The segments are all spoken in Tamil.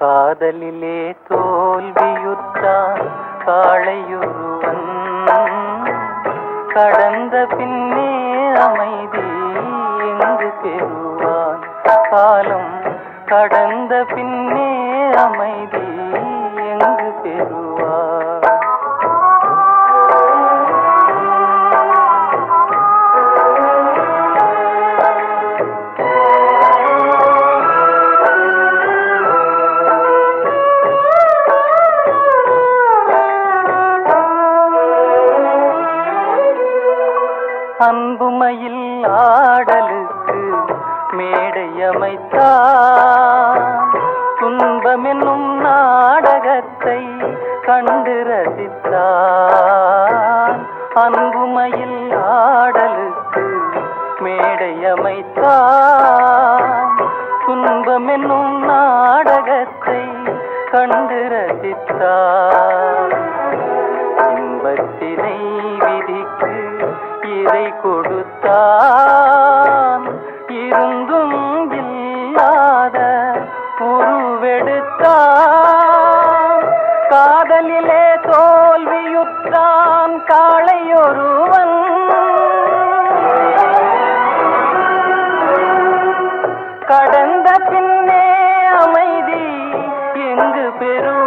காதலிலே தோல்வியுற்றான் காளையொருவன், கடந்த பின்னே அமைதி எங்கு பெறுவான்? காலம் கடந்த பின்னே அமைதி எங்கு பெறுவான்? அன்புமையில் ஆடலுக்கு மேடை அமைத்தான், துன்பமென்னும் நாடகத்தை கண்டு ரசித்தான். அன்புமையில் ஆடலுக்கு மேடை அமைத்தான், துன்பமென்னும் நாடகத்தை கண்டு ரசித்தான். இன்பத்தினை விதிக்கு இறை கொடுத்தான், இருந்தும் இல்லாத உருவெடுத்தான். காதலிலே தோல்வியுற்றான் காளையொருவன், கடந்த பின்னே அமைதி எங்கு பெறுவான்?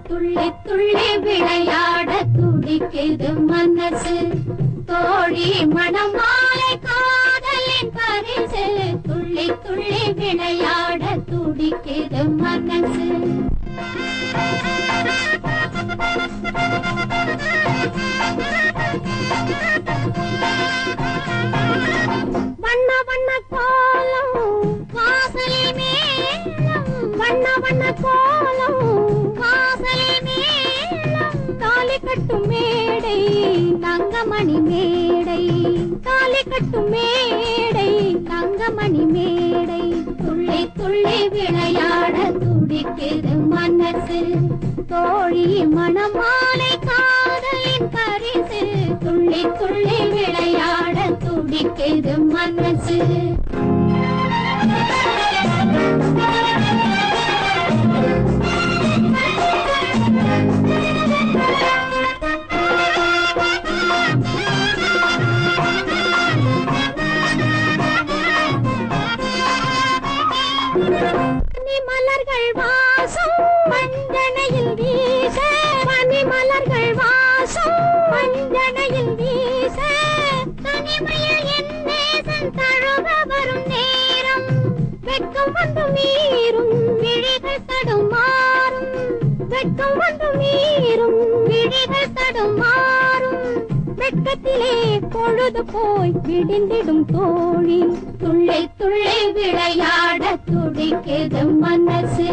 துள்ளி துள்ளி விளையாட துடிக்குது மனசு, தோழி மணமாலை காதலின் பரிசு. துள்ளி துள்ளி விளையாட துடிக்குது மனசு. வண்ண வண்ண கோலம் வாசலில் மேலம், வண்ண வண்ண கோலம் வாசலில் மேலம். தாலி கட்டும் மேடை தங்கமணி மேடை, தாலி கட்டும் மேடை தங்கமணி மேடை. துள்ளி துள்ளி விளையாட துடிக்குது மனசு, தோழி மணமாலை காதலின் பரிசு. துள்ளி துள்ளி விளையாட துடிக்குது மனசு. மலர்கள் வாசம் மஞ்சனையில் வீச, பனிமலர்கள் வாசம் மஞ்சனையில் வீச. தனிமையில் என் நேசன் தழுவ வரும் நேரம், வெட்கம் வந்து மீறும் விழிகள் தடுமாறும், வெட்கம் வந்து மீறும் விழிகள் தடுமாறும். வெட்கத்திலே பொழுது போய் விடிந்திடும் தோழி, துள்ளி துள்ளி விளையாட துடிக்குது மனசு.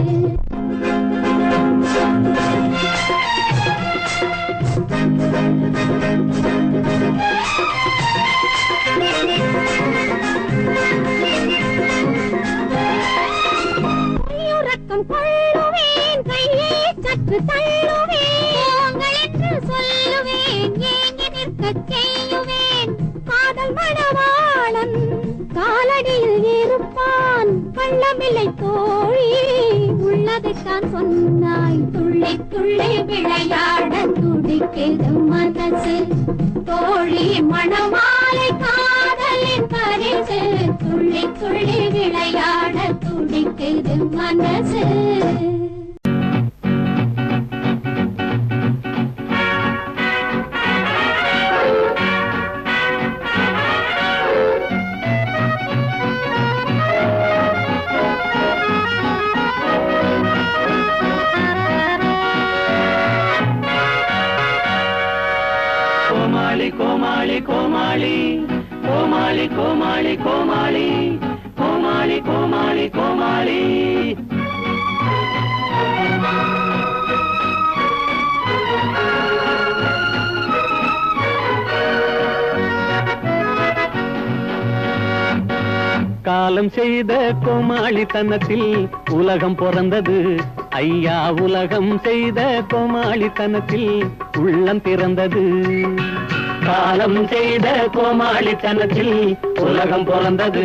கையுறக்கம் கொள்ளுவேன், கையை சற்று தள்ளுவேன், என்று சொல்லுவேன், ஏங்கி நிற்க செய்யுவேன். காதல் மணவாளன் காலடியில் இருப்பான், கள்ளமில்லை தோழி உள்ளதைத்தான் சொன்னாய். துள்ளி துள்ளி விளையாட துடிக்குது மனசு, தோழி மணமாலை காதலின் பரிசு. துள்ளி துள்ளி விளையாட துடிக்குது மனசு. கோமாளி கோமாளி கோமாளி கோமாளி கோமாளி கோமாளி கோமாளி கோமாளி கோமாளி காலம் செய்த கோமாளித்தனத்தில் உலகம் பிறந்தது ஐயா. உலகம் செய்த கோமாளித்தனத்தில் உள்ளம் பிறந்தது. காலம் செய்த கோமாளித்தனத்தில் உலகம் பிறந்தது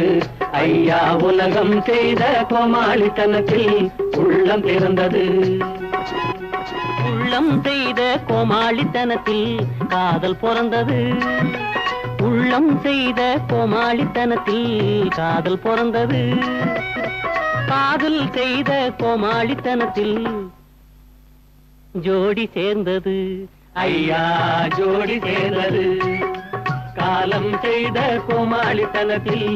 ஐயா. உலகம் செய்த கோமாளித்தனத்தில் உள்ளம் பிறந்தது. உள்ளம் செய்த கோமாளித்தனத்தில் காதல் பிறந்தது. உள்ளம் செய்த கோமாளித்தனத்தில் காதல் பிறந்தது. காதல் செய்த கோமாளித்தனத்தில் ஜோடி சேர்ந்தது ஐயா. ஜோடி சேர்ந்தது. காலம் செய்த கோமாளித்தனத்தில்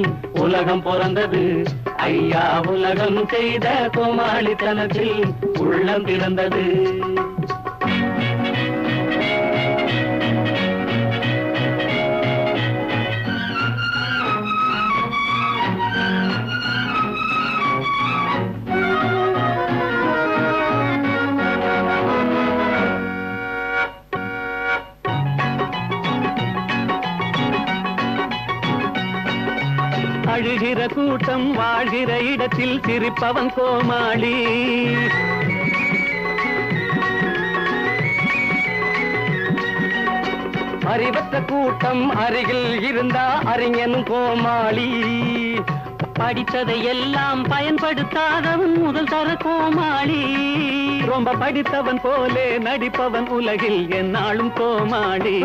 உலகம் பிறந்தது ஐயா. உலகம் செய்த கோமாளித்தனத்தில் உள்ளம் பிறந்தது. அழுகிற கூட்டம் வாழ்கிற இடத்தில் சிரிப்பவன் கோமாளி. அறிவற்ற கூட்டம் அருகில் இருந்தா அறிஞனும் கோமாளி. படித்ததை எல்லாம் பயன்படுத்தாதவன் முதல் தர கோமாளி. ரொம்ப படித்தவன் போலே நடிப்பவன் உலகில் எந்நாளும் கோமாளி.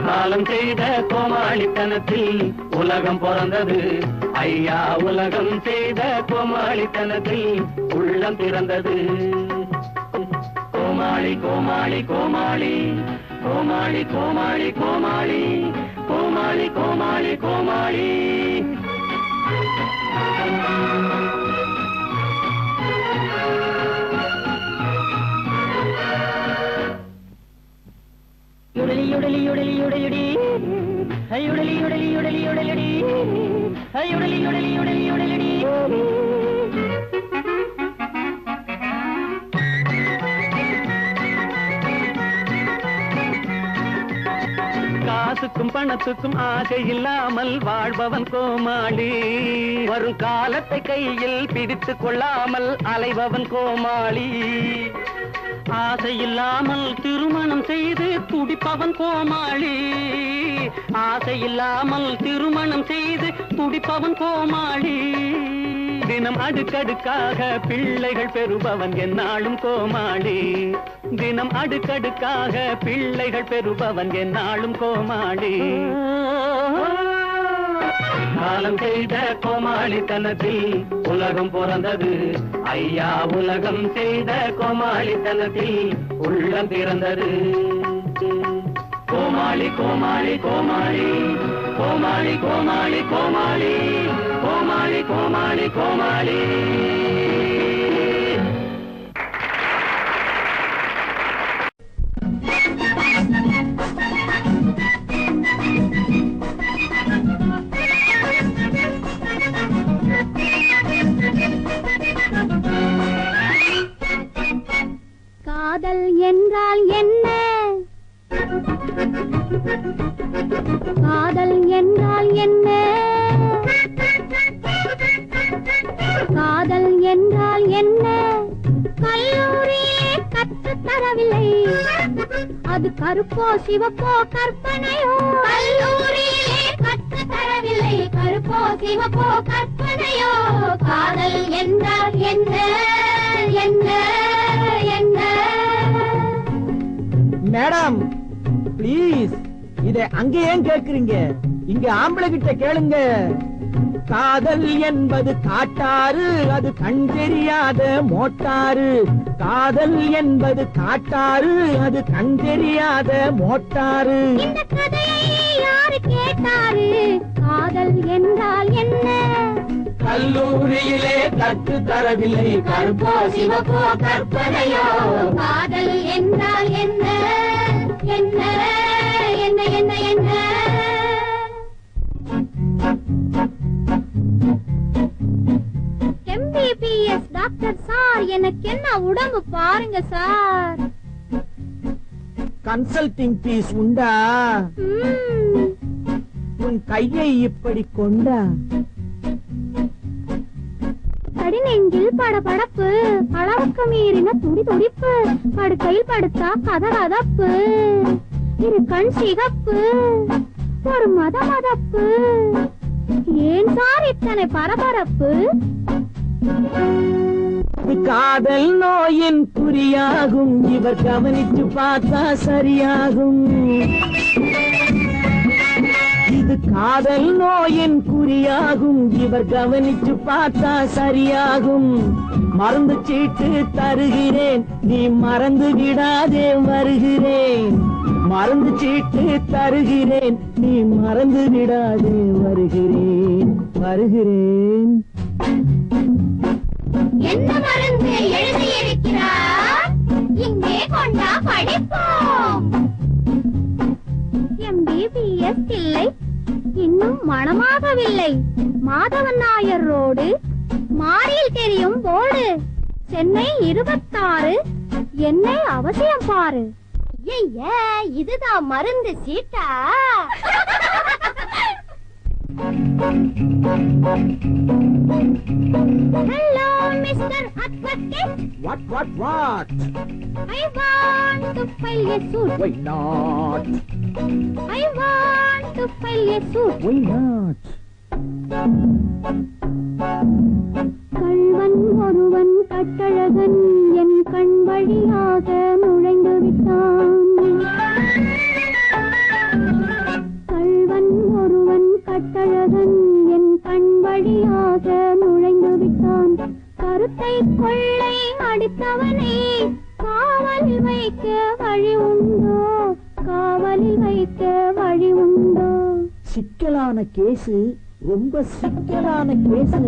காலம் செய்த கோமாளித்தனத்தில் உலகம் பிறந்தது ஐயா. உலகம் செய்த கோமாளித்தனத்தில் உள்ளம் பிறந்தது. கோமாளி கோமாளி கோமாளி கோமாளி கோமாளி கோமாளி கோமாளி கோமாளி கோமாளி யுடலி யுடலி யுடலி யுடலிடி யுடலி யுடலி யுடலி யுடலிடி யுடலி யுடலி யுடலி யுடலிடி. காசுக்கும் பணத்துக்கும் ஆசை இல்லாமல் வாழ்பவன் கோமாளி. வரும் காலத்தை கையில் பிடித்துக் கொள்ளாமல் அலைபவன் கோமாளி. ஆசையில்லாமல் திருமணம் செய்து துடிப்பவன் கோமாளி. ஆசையில்லாமல் திருமணம் செய்து துடிப்பவன் கோமாளி. தினம் அடுக்கடுக்காக பிள்ளைகள் பெறுபவன் எந்நாளும் கோமாளி. தினம் அடுக்கடுக்காக பிள்ளைகள் பெறுபவன் எந்நாளும் கோமாளி. காலம் செய்த கோமாளித்தனத்தில் உலகம் பிறந்தது ஐயா. உலகம் செய்த கோமாளித்தனத்தில் உள்ளம் பிறந்தது. கோமாளி கோமாளி கோமாளி கோமாளி கோமாளி கோமாளி கோமாளி கோமாளி கோமாளி. காதல் என்றால் என்ன? காதல் என்றால் என்ன? காதல் என்றால் என்ன? கல்லூரியிலே கற்றுத் தரவில்லை. அது கருப்போ சிவப்போ கற்பனையோ? கல்லூரியிலே கற்றுத் தரவில்லை. கருப்போ சிவப்போ கற்பனையோ? காதல் என்றால் என்ன? என்ன என்ன? மேடம் ப்ளீஸ், இதை அங்க ஏன் கேக்குறீங்க? இங்க ஆம்பளை கிட்ட கேளுங்க. காதல் என்பது காட்டாறு, அது கண் தெரியாத மோட்டாரு. காதல் என்பது காட்டாறு, அது கண் தெரியாத மோட்டாரு. இந்த கதையை யாரு கேட்டாரு? காதல் என்றால் என்ன? கல்லூரியிலே கற்று தரவில்லை. கருப்போ சிவப்போ கற்பனையோ? காதல் என்றால் என்ன? சரிங்க சார். கன்சல்டிங் பீஸ் உண்டா? உன் கையை இப்படி கொண்டா. கடிநெஞ்சில் படபடப்பு, அளவுக்கு மீறின துடி துடிப்பு, படுக்கையில் படுத்தா கதகதப்பு, இரு கண் சிகப்பு, ஒரு மதமதப்பு, ஏன் சார் இத்தனை பரபரப்பு? காதல் நோயின் குறியாகும், இவர் கவனித்து பார்த்தா சரியாகும். இது காதல் நோயின் குறியாகும், இவர் கவனித்து பார்த்தா சரியாகும். மருந்து சீட்டு தருகிறேன், நீ மறந்து விடாதே வருகிறேன். மருந்து சீட்டு தருகிறேன், நீ மறந்து விடாதே வருகிறேன். வருகிறேன். என்ன மருந்து எழுதியிருக்கிறார்? இங்கே கொண்டா படிப்போம். MBBS இல்லை, இன்னும் மணமாகவில்லை. மாதவன் நாயர் ரோடு, மாரியில் தெரியும் போர்டு, சென்னை 26. என்னை அவசியம் பாரு. ஐயா, இதுதான் மருந்து சீட்டா? Hello, Mr. Advocate. What? I want to file a suit. Why not? I want to file a suit. Why not? கள்வன் ஒருவன் கட்டழகன் என் கண் வழியாக நுழைந்து விட்டான். கள்வன் ஒருவன் கட்டழகன் என் கண் வழியாக நுழைந்து விட்டான். கருத்தை கொள்ளை அடித்தவனை காவலில் வைக்க வழி உண்டோ? காவலில் வைக்க வழி உண்டோ? சிக்கலான கேசு, ரொம்ப சிக்கலான கேசு.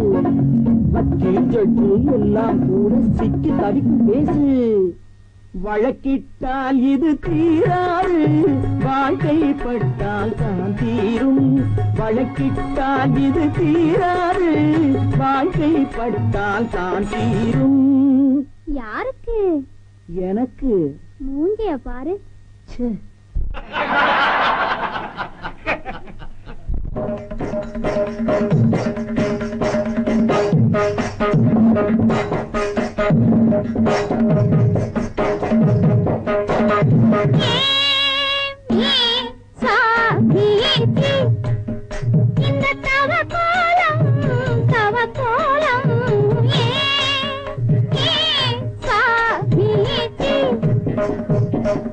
வக்கீல் ஜட்ஜு எல்லாம் கூட சிக்கி தவிக்கும் கேசு. வழக்கிட்டால் இது தீராது, வாழ்க்கைப்பட்டால் தான் தீரும். வழக்கிட்டால் இது தீராது, வாழ்க்கைப்பட்டால் தான் தீரும். யாருக்கு? எனக்கு. மூஞ்சிய பாரு. ச்சே. இந்த தவக்கோலம்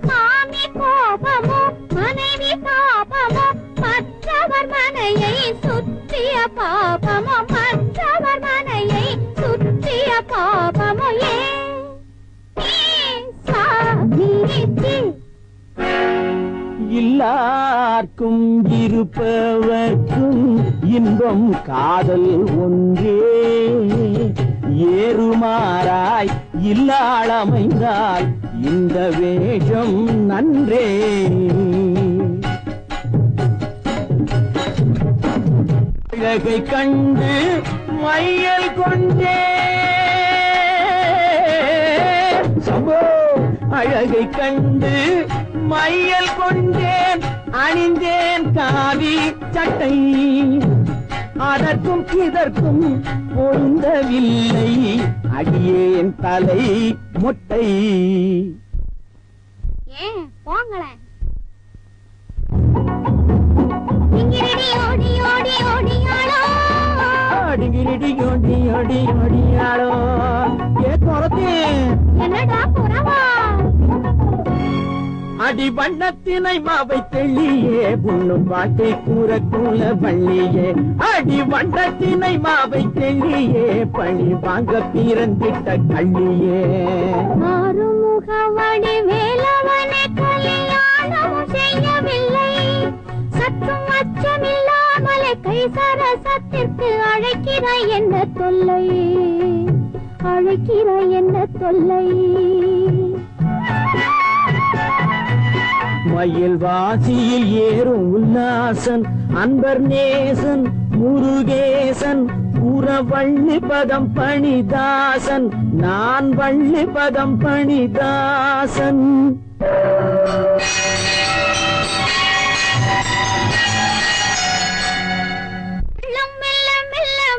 மாமி கோபமோ மனைவி பாபமோ, மற்றவர் மனையை சுற்றிய பாபமோ, மற்றவர் மனையை சுற்றிய பாபமோ. எல்லாருக்கும் இருப்பவர்க்கும் இன்பம் காதல் ஒன்றே. ஏறுமாறாய் இல்லாளமைந்தால் இந்த வேஷம் நன்றே. அழகை கண்டு மையல் கொண்டே சம்போ. அழகை கண்டு மையல் கொண்டேன், அணிந்தேன் காவி சட்டை. அதற்கும் இதற்கும் பொருந்தவில்லை, அடியேன் தலை மொட்டை. ஏன் போங்களேன். இங்கிரடி ஓடி ஓடி ஓடியாளோ, அடிங்கிரடி ஓடி ஓடி ஓடியாளோ. ஏ குறத்தே, என்னடா புறவா? அடி வண்ணத்தினை மாவை தெள்ளியே, புண்ணும் பாட்டை கூற கூல வள்ளியே. அடி வண்ணத்தினை மாவை தெள்ளியே, பழி வாங்க பிறந்திட்ட கள்ளியே. ஆறுமுக வடிவேலவனை கல்யாணமும் செய்யவில்லை, சற்றும் அச்சமில்லாமலே கைசரசத்திற்கு அழைக்கிறாய் என்ன தொல்லை, அழைக்கிறாய் என்ன தொல்லை. மயில் வாசியில் ஏறும் உல்லாசன், அன்பர் நேசன் முருகேசன் வள்ளி பதம் பணிதாசன், நான் வள்ளி பதம் பணிதாசன்.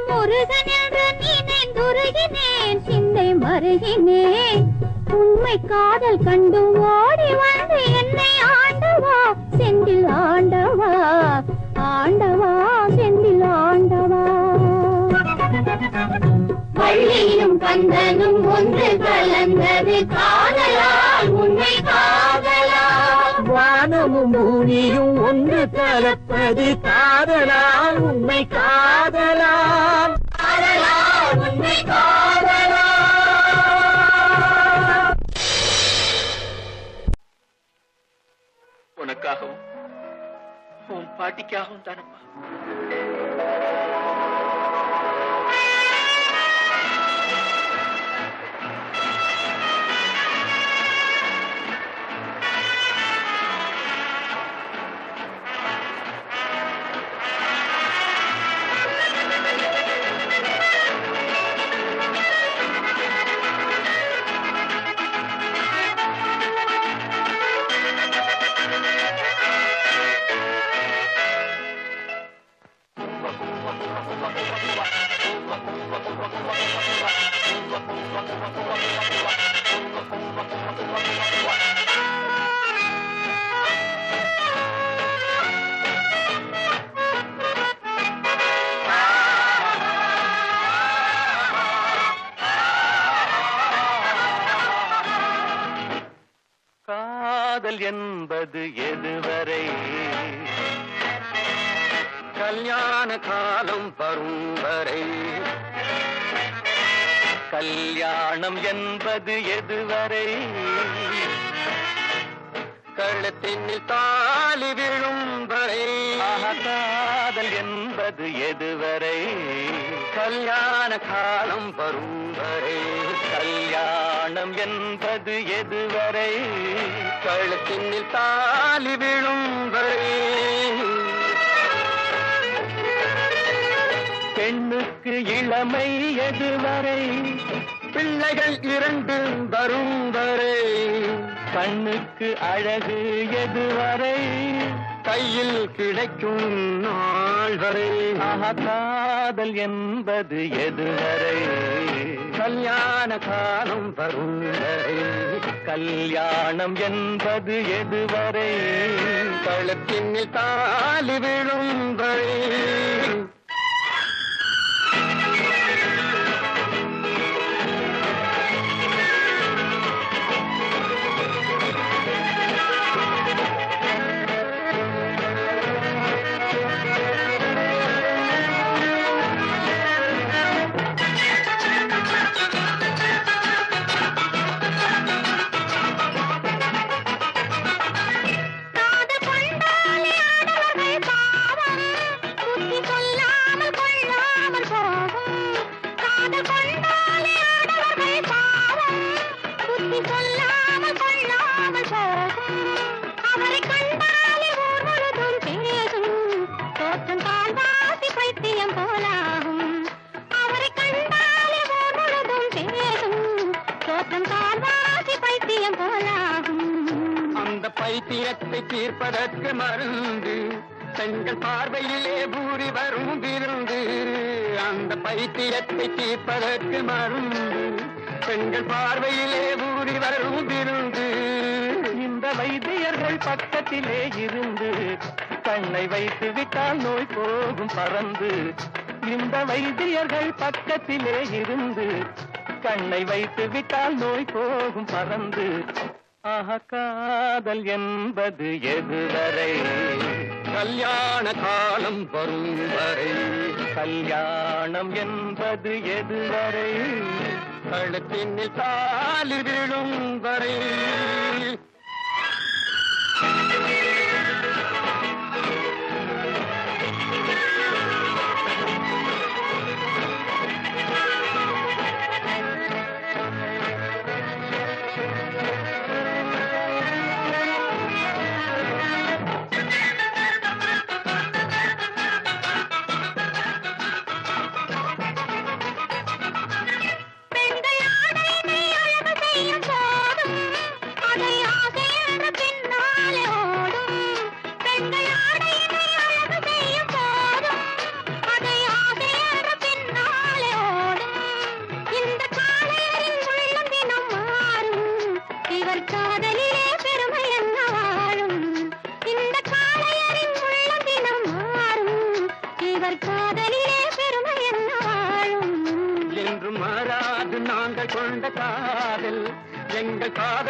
முருகன் என்று நினைந்துருகினேன், சிந்தை மருகினேன். உண்மை காதல் கண்டு ஓடி வந்து என்னை ஆண்டவா செந்தில் ஆண்டவா, ஆண்டவா செந்தில் ஆண்டவா. வள்ளியும் கந்தனும் ஒன்று கலந்தது காதலால், உண்மை காதலால். வானமும் பூமியும் ஒன்று கலப்பது காதலால், உண்மை காதலால், காதலால் உண்மை காதலால். உனக்காகவும் உன் பாட்டிக்காகவும் தானம்மா. காதல் என்பது எதுவரை, கல்யாண காலம் வரும் வரை. கல்யாணம் என்பது எதுவரை, கழுத்தினில் தாலி விழும் வரை. காதல் என்பது எதுவரை, கல்யாண காலம் வரும் வரை. கல்யாணம் என்பது எதுவரை, கழுத்தினில் தாலி விழும் வரை. பெண்ணுக்கு இளமை எதுவரை, பிள்ளைகள் இரண்டு வரும் வரை. கண்ணுக்கு அழகு எதுவரை, கையில் கிடைக்கும் நாள் வரை. காதல் என்பது எதுவரை, கல்யாண காலம் வரும் வரை. கல்யாணம் என்பது எதுவரை, கழுத்தினில் தாலி விழும் வரை. பைத்தியத்தை தீர்ப்பதற்கு மருந்து, பெண்கள் பார்வையிலே பூரி வரும் விருந்து. அந்த பைத்தியத்தை தீர்ப்பதற்கு மருந்து, பெண்கள் பார்வையிலே பூரி வரும் விருந்து. இந்த வைத்தியர்கள் பக்கத்திலே இருந்து கண்ணை வைத்து விட்டால் நோய் போகும் பறந்து. இந்த வைத்தியர்கள் பக்கத்திலே இருந்து கண்ணை வைத்து விட்டால் நோய் போகும் பறந்து. காதல் என்பது எதுவரை, கல்யாண காலம் வரும் வரை. கல்யாணம் என்பது எதுவரை, கழுத்தினில் தாலி விழும் வரை.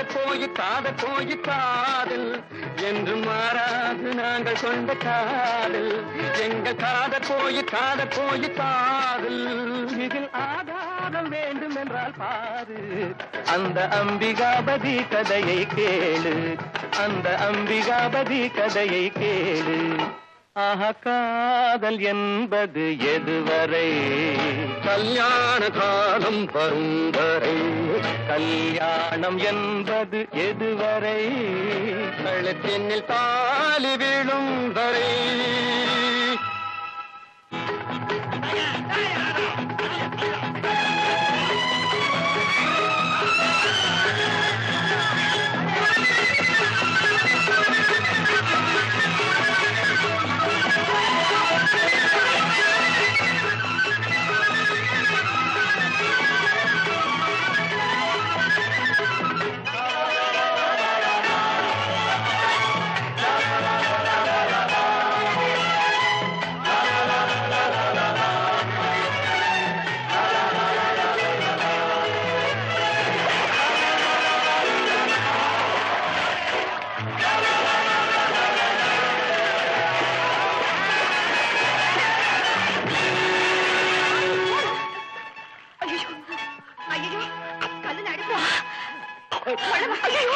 போய் காதல் என்று மாறாது நாங்கள் கொண்ட காதல் எங்கள் காதல் போய் காதல் இதில் ஆதாரம் வேண்டும் என்றால் பாரு அந்த அம்பிகாபதி கதையை கேளு அந்த அம்பிகாபதி கதையை கேளு ஆஹா காதல் என்பது எதுவரை கல்யாண காலம் வரும் வரை கல்யாணம் என்பது எதுவரை கழுத்தினில் தாலி விழும் வரை ஐயோ